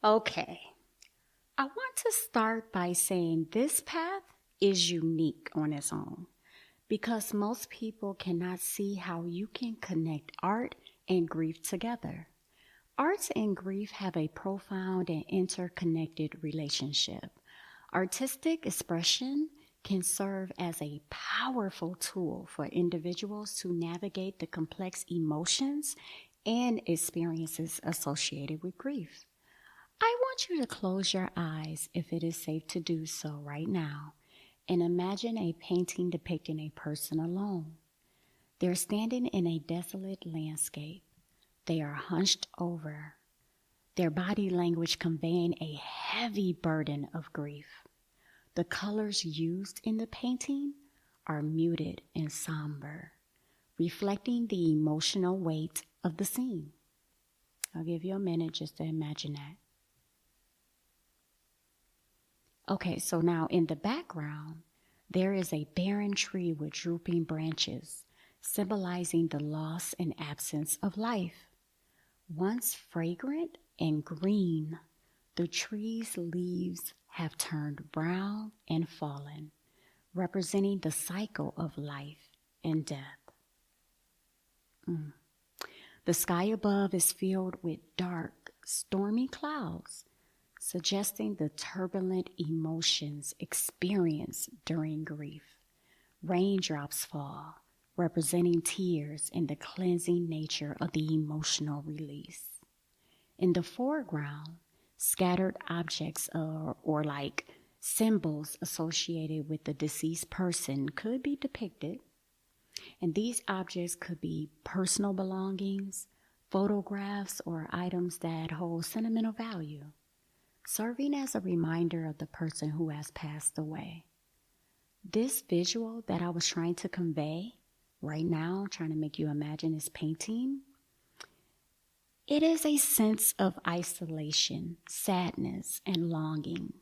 Okay, I want to start by saying this path is unique on its own because most people cannot see how you can connect art and grief together. Art and grief have a profound and interconnected relationship. Artistic expression can serve as a powerful tool for individuals to navigate the complex emotions and experiences associated with grief. I want you to close your eyes if it is safe to do so right now and imagine a painting depicting a person alone. They're standing in a desolate landscape. They are hunched over, their body language conveying a heavy burden of grief. The colors used in the painting are muted and somber, reflecting the emotional weight of the scene. I'll give you a minute just to imagine that. Okay, so now in the background, there is a barren tree with drooping branches, symbolizing the loss and absence of life. Once fragrant and green, the tree's leaves have turned brown and fallen, representing the cycle of life and death. The sky above is filled with dark, stormy clouds, suggesting the turbulent emotions experienced during grief. Raindrops fall, representing tears and the cleansing nature of the emotional release. In the foreground, scattered objects or like symbols associated with the deceased person could be depicted. And these objects could be personal belongings, photographs, or items that hold sentimental value, serving as a reminder of the person who has passed away. This visual that I was trying to convey right now, trying to make you imagine this painting, it is a sense of isolation, sadness, and longing.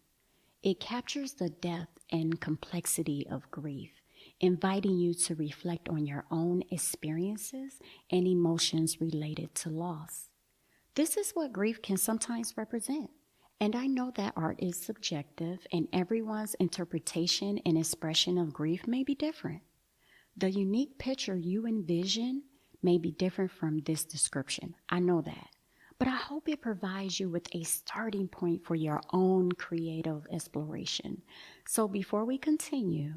It captures the depth and complexity of grief, inviting you to reflect on your own experiences and emotions related to loss. This is what grief can sometimes represent. And I know that art is subjective and everyone's interpretation and expression of grief may be different. The unique picture you envision may be different from this description. I know that. But I hope it provides you with a starting point for your own creative exploration. So before we continue,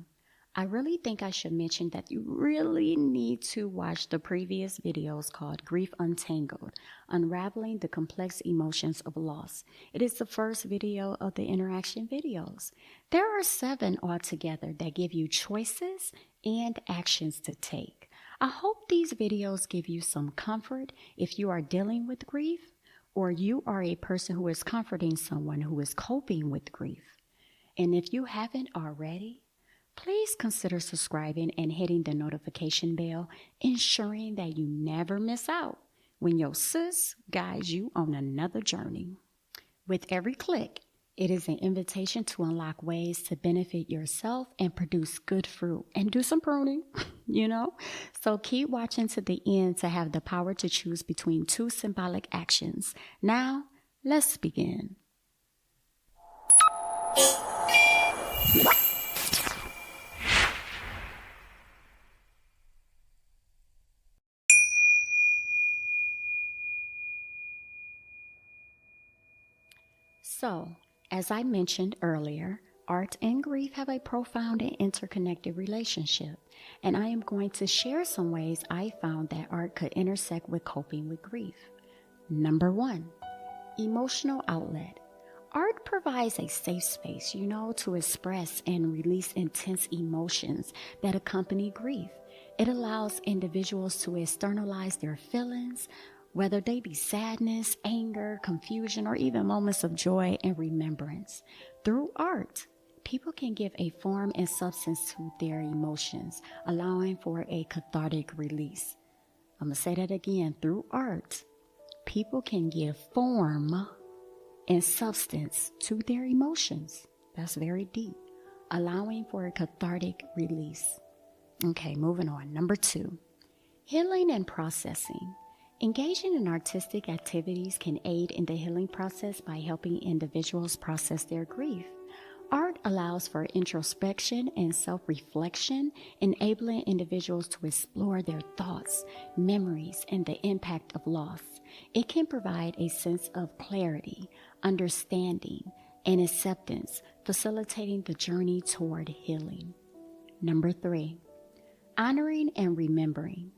I really think I should mention that you really need to watch the previous videos called Grief Untangled, Unraveling the Complex Emotions of Loss. It is the first video of the interaction videos. There are 7 altogether that give you choices and actions to take. I hope these videos give you some comfort if you are dealing with grief or you are a person who is comforting someone who is coping with grief. And if you haven't already, please consider subscribing and hitting the notification bell, ensuring that you never miss out when your sis guides you on another journey. With every click, it is an invitation to unlock ways to benefit yourself and produce good fruit and do some pruning, So keep watching to the end to have the power to choose between 2 symbolic actions. Now, let's begin. So, as I mentioned earlier, art and grief have a profound and interconnected relationship, and I am going to share some ways I found that art could intersect with coping with grief. Number 1, emotional outlet. Art provides a safe space, to express and release intense emotions that accompany grief. It allows individuals to externalize their feelings, whether they be sadness, anger, confusion, or even moments of joy and remembrance. Through art, people can give a form and substance to their emotions, allowing for a cathartic release. I'm going to say that again. Through art, people can give form and substance to their emotions. That's very deep, allowing for a cathartic release. Okay, moving on. Number 2, healing and processing. Engaging in artistic activities can aid in the healing process by helping individuals process their grief. Art allows for introspection and self-reflection, enabling individuals to explore their thoughts, memories, and the impact of loss. It can provide a sense of clarity, understanding, and acceptance, facilitating the journey toward healing. Number 3, honoring and remembering.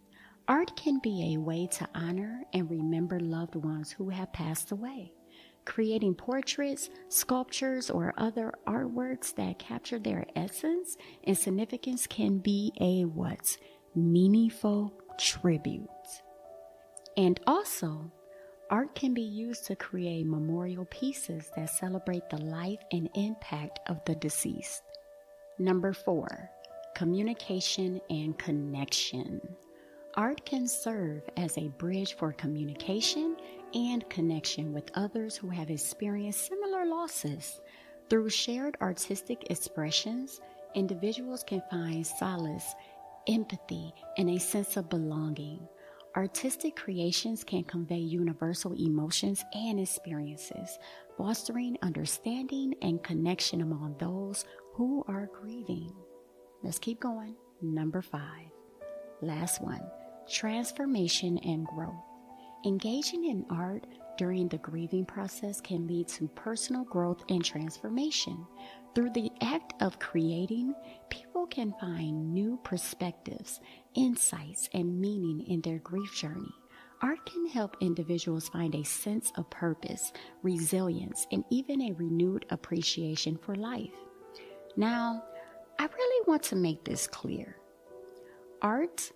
Art can be a way to honor and remember loved ones who have passed away. Creating portraits, sculptures, or other artworks that capture their essence and significance can be a meaningful tribute. And also, art can be used to create memorial pieces that celebrate the life and impact of the deceased. Number 4, communication and connection. Art can serve as a bridge for communication and connection with others who have experienced similar losses. Through shared artistic expressions, individuals can find solace, empathy, and a sense of belonging. Artistic creations can convey universal emotions and experiences, fostering understanding and connection among those who are grieving. Let's keep going. Number 5, last one, transformation and growth. Engaging in art during the grieving process can lead to personal growth and transformation. Through the act of creating, people can find new perspectives, insights, and meaning in their grief journey. Art can help individuals find a sense of purpose, resilience, and even a renewed appreciation for life. Now, I really want to make this clear. Art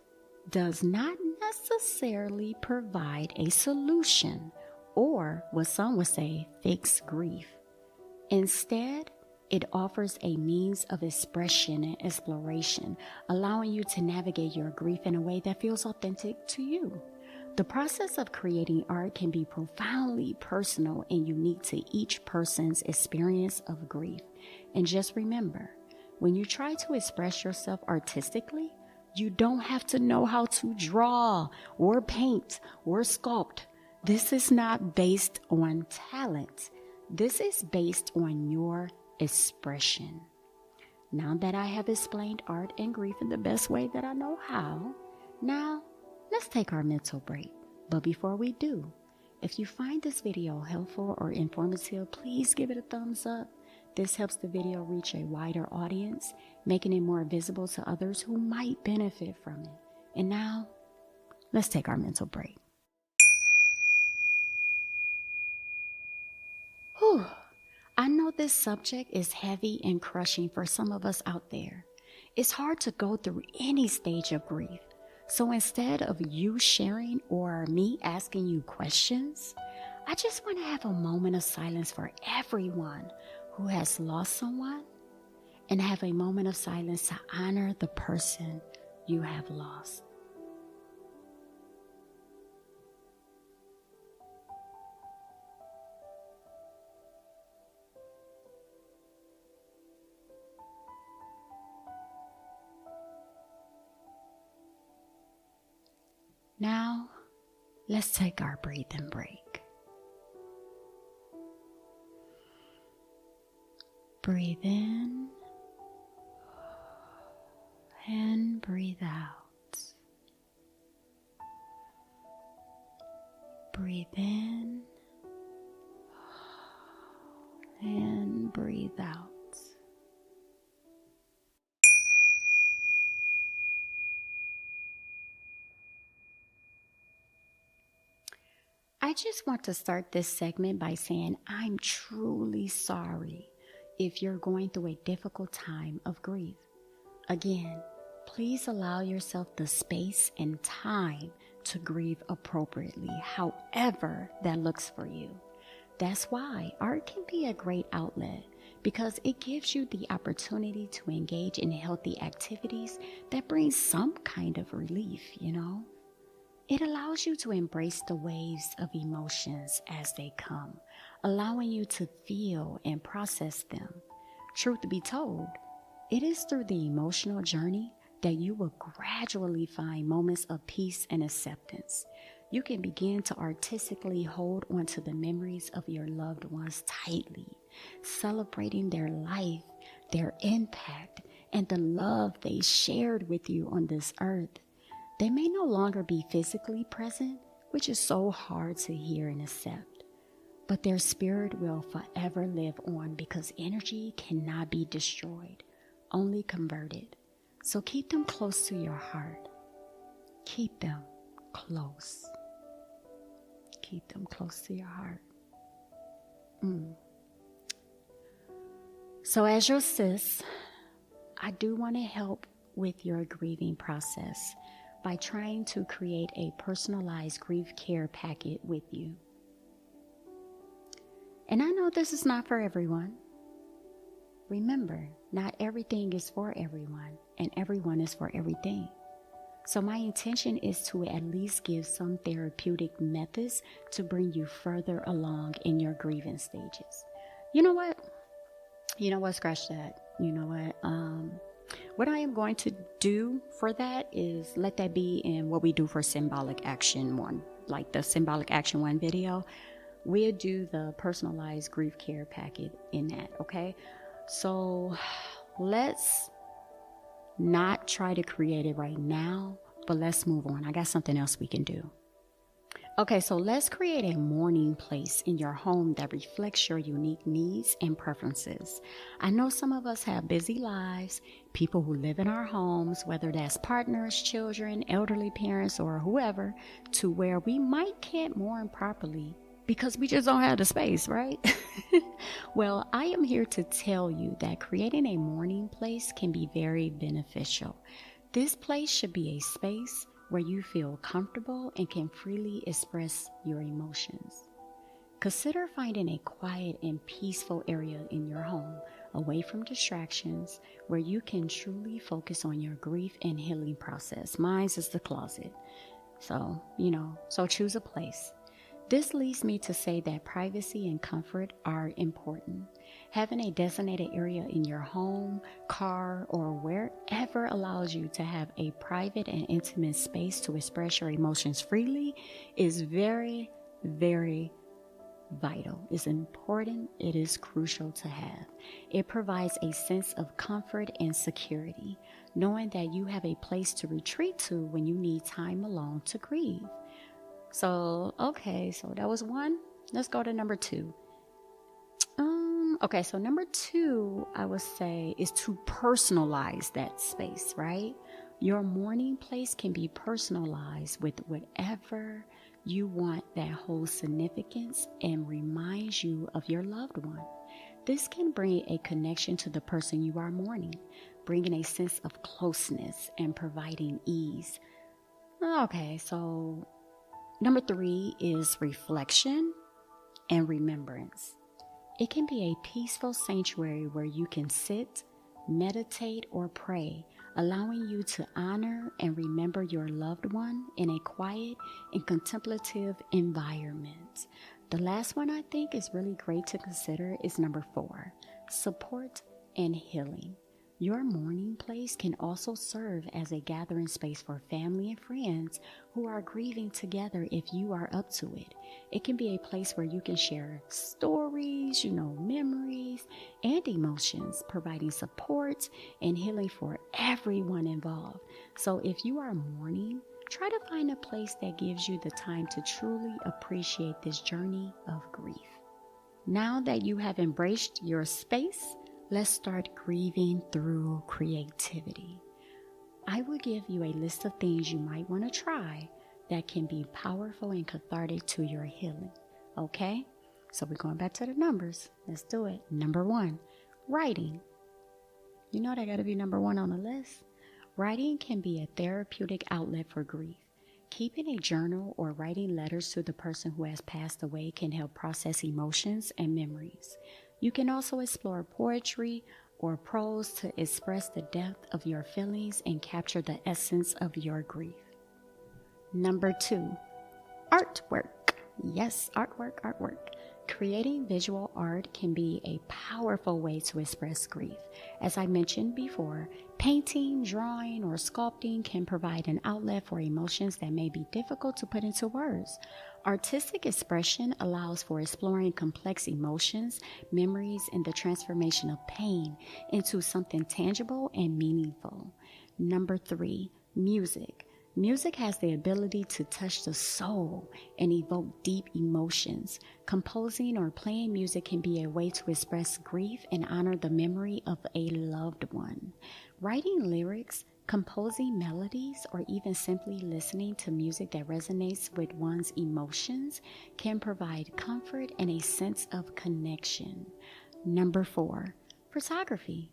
does not necessarily provide a solution or, what some would say, fix grief. Instead, it offers a means of expression and exploration, allowing you to navigate your grief in a way that feels authentic to you. The process of creating art can be profoundly personal and unique to each person's experience of grief. And just remember, when you try to express yourself artistically, you don't have to know how to draw or paint or sculpt. This is not based on talent. This is based on your expression. Now that I have explained art and grief in the best way that I know how, now let's take our mental break. But before we do, if you find this video helpful or informative, please give it a thumbs up. This helps the video reach a wider audience, making it more visible to others who might benefit from it. And now, let's take our mental break. Whew. I know this subject is heavy and crushing for some of us out there. It's hard to go through any stage of grief. So instead of you sharing or me asking you questions, I just want to have a moment of silence for everyone who has lost someone, and have a moment of silence to honor the person you have lost. Now, let's take our breathing break. Breathe in and breathe out. Breathe in and breathe out. I just want to start this segment by saying I'm truly sorry if you're going through a difficult time of grief. Again, please allow yourself the space and time to grieve appropriately, however that looks for you. That's why art can be a great outlet, because it gives you the opportunity to engage in healthy activities that bring some kind of relief, It allows you to embrace the waves of emotions as they come, allowing you to feel and process them. Truth be told, it is through the emotional journey that you will gradually find moments of peace and acceptance. you can begin to artistically hold onto the memories of your loved ones tightly, celebrating their life, their impact, and the love they shared with you on this earth. They may no longer be physically present, which is so hard to hear and accept, but their spirit will forever live on because energy cannot be destroyed, only converted. So keep them close to your heart. Keep them close. Keep them close to your heart. So as your sis, I do want to help with your grieving process by trying to create a personalized grief care packet with you. And I know this is not for everyone. Remember, not everything is for everyone, and everyone is for everything. So my intention is to at least give some therapeutic methods to bring you further along in your grieving stages. You know what? Scratch that. You know what? What I am going to do for that is let that be in what we do for symbolic action 1. Like the symbolic action 1 video, we'll do the personalized grief care packet in that, okay? So let's not try to create it right now, but let's move on. I got something else we can do. Okay, so let's create a mourning place in your home that reflects your unique needs and preferences. I know some of us have busy lives, people who live in our homes, whether that's partners, children, elderly parents, or whoever, to where we can't mourn properly because we just don't have the space, right? Well, I am here to tell you that creating a mourning place can be very beneficial. This place should be a space where you feel comfortable and can freely express your emotions. Consider finding a quiet and peaceful area in your home, away from distractions, where you can truly focus on your grief and healing process. Mine is the closet. So choose a place. This leads me to say that privacy and comfort are important. Having a designated area in your home, car, or wherever allows you to have a private and intimate space to express your emotions freely is very, very vital. It's important. It is crucial to have. It provides a sense of comfort and security, knowing that you have a place to retreat to when you need time alone to grieve. So that was 1. Let's go to number 2. So number 2, I would say, is to personalize that space, right? Your mourning place can be personalized with whatever you want that holds significance and reminds you of your loved one. This can bring a connection to the person you are mourning, bringing a sense of closeness and providing ease. Okay, so number 3 is reflection and remembrance. It can be a peaceful sanctuary where you can sit, meditate, or pray, allowing you to honor and remember your loved one in a quiet and contemplative environment. The last one I think is really great to consider is number 4, support and healing. Your mourning place can also serve as a gathering space for family and friends who are grieving together if you are up to it. It can be a place where you can share stories, memories, and emotions, providing support and healing for everyone involved. So if you are mourning, try to find a place that gives you the time to truly appreciate this journey of grief. Now that you have embraced your space, let's start grieving through creativity. I will give you a list of things you might want to try that can be powerful and cathartic to your healing. Okay? So we're going back to the numbers. Let's do it. Number 1, writing. You know that got to be number 1 on the list. Writing can be a therapeutic outlet for grief. Keeping a journal or writing letters to the person who has passed away can help process emotions and memories. You can also explore poetry or prose to express the depth of your feelings and capture the essence of your grief. Number 2, artwork. Yes, artwork. Creating visual art can be a powerful way to express grief. As I mentioned before, painting, drawing, or sculpting can provide an outlet for emotions that may be difficult to put into words. Artistic expression allows for exploring complex emotions, memories, and the transformation of pain into something tangible and meaningful. Number 3, music. Music has the ability to touch the soul and evoke deep emotions. Composing or playing music can be a way to express grief and honor the memory of a loved one. Writing lyrics, composing melodies, or even simply listening to music that resonates with one's emotions can provide comfort and a sense of connection. Number 4, photography.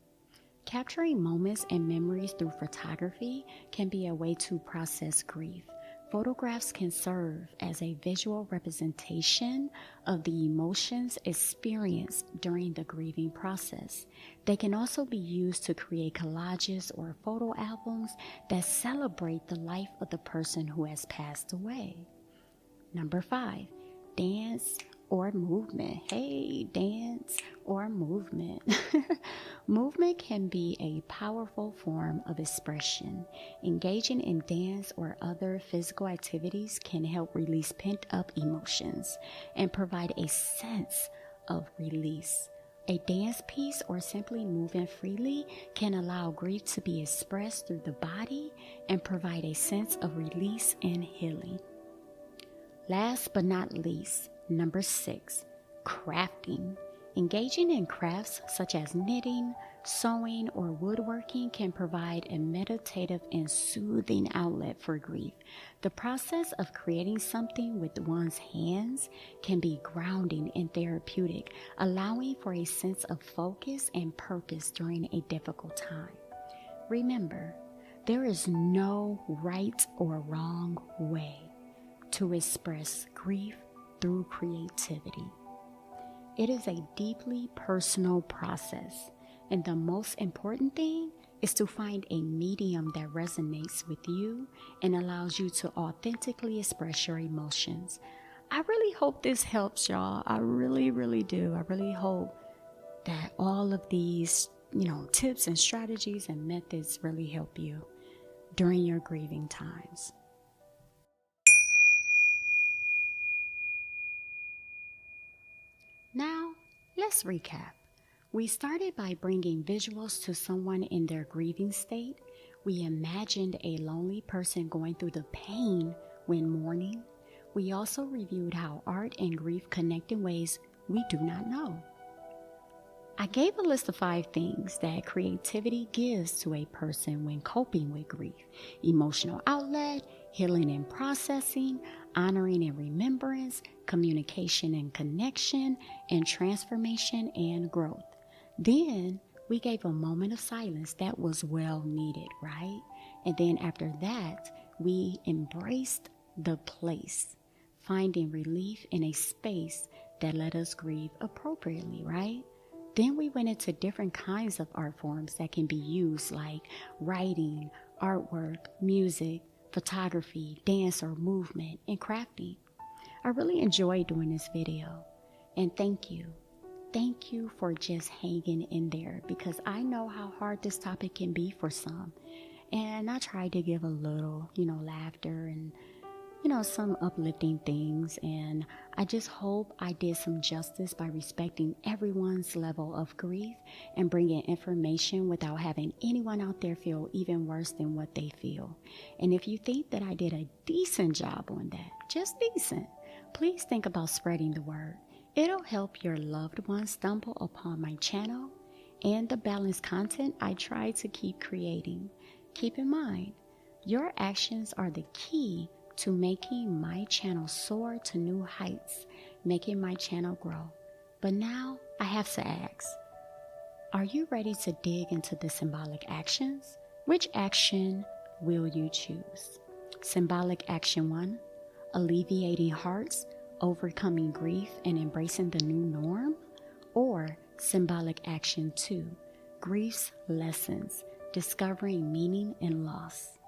Capturing moments and memories through photography can be a way to process grief. Photographs can serve as a visual representation of the emotions experienced during the grieving process. They can also be used to create collages or photo albums that celebrate the life of the person who has passed away. Number 5, dance or movement. Hey, dance or movement. Movement can be a powerful form of expression. Engaging in dance or other physical activities can help release pent-up emotions and provide a sense of release. A dance piece or simply moving freely can allow grief to be expressed through the body and provide a sense of release and healing. Last but not least, number 6, crafting. Engaging in crafts such as knitting, sewing, or woodworking can provide a meditative and soothing outlet for grief. The process of creating something with one's hands can be grounding and therapeutic, allowing for a sense of focus and purpose during a difficult time. Remember, there is no right or wrong way to express grief through creativity. It is a deeply personal process, and the most important thing is to find a medium that resonates with you and allows you to authentically express your emotions. I really hope this helps, y'all. I really, really do. I really hope that all of these, tips and strategies and methods really help you during your grieving times. Now, let's recap. We started by bringing visuals to someone in their grieving state. We imagined a lonely person going through the pain when mourning. We also reviewed how art and grief connect in ways we do not know. I gave a list of 5 things that creativity gives to a person when coping with grief: emotional outlet, healing and processing, honoring and remembrance, communication and connection, and transformation and growth. Then we gave a moment of silence that was well needed, right? And then after that, we embraced the place, finding relief in a space that let us grieve appropriately, right? Then we went into different kinds of art forms that can be used, like writing, artwork, music, photography, dance or movement, and crafting. I really enjoyed doing this video, and thank you. Thank you for just hanging in there, because I know how hard this topic can be for some. And I tried to give a little, laughter and, some uplifting things. And I just hope I did some justice by respecting everyone's level of grief and bringing information without having anyone out there feel even worse than what they feel. And if you think that I did a decent job on that, just decent, please think about spreading the word. It'll help your loved ones stumble upon my channel and the balanced content I try to keep creating. Keep in mind, your actions are the key to making my channel soar to new heights, making my channel grow. But now I have to ask, are you ready to dig into the symbolic actions? Which action will you choose? Symbolic action 1, alleviating hearts, overcoming grief, and embracing the new norm? Or symbolic action 2, grief's lessons, discovering meaning and loss?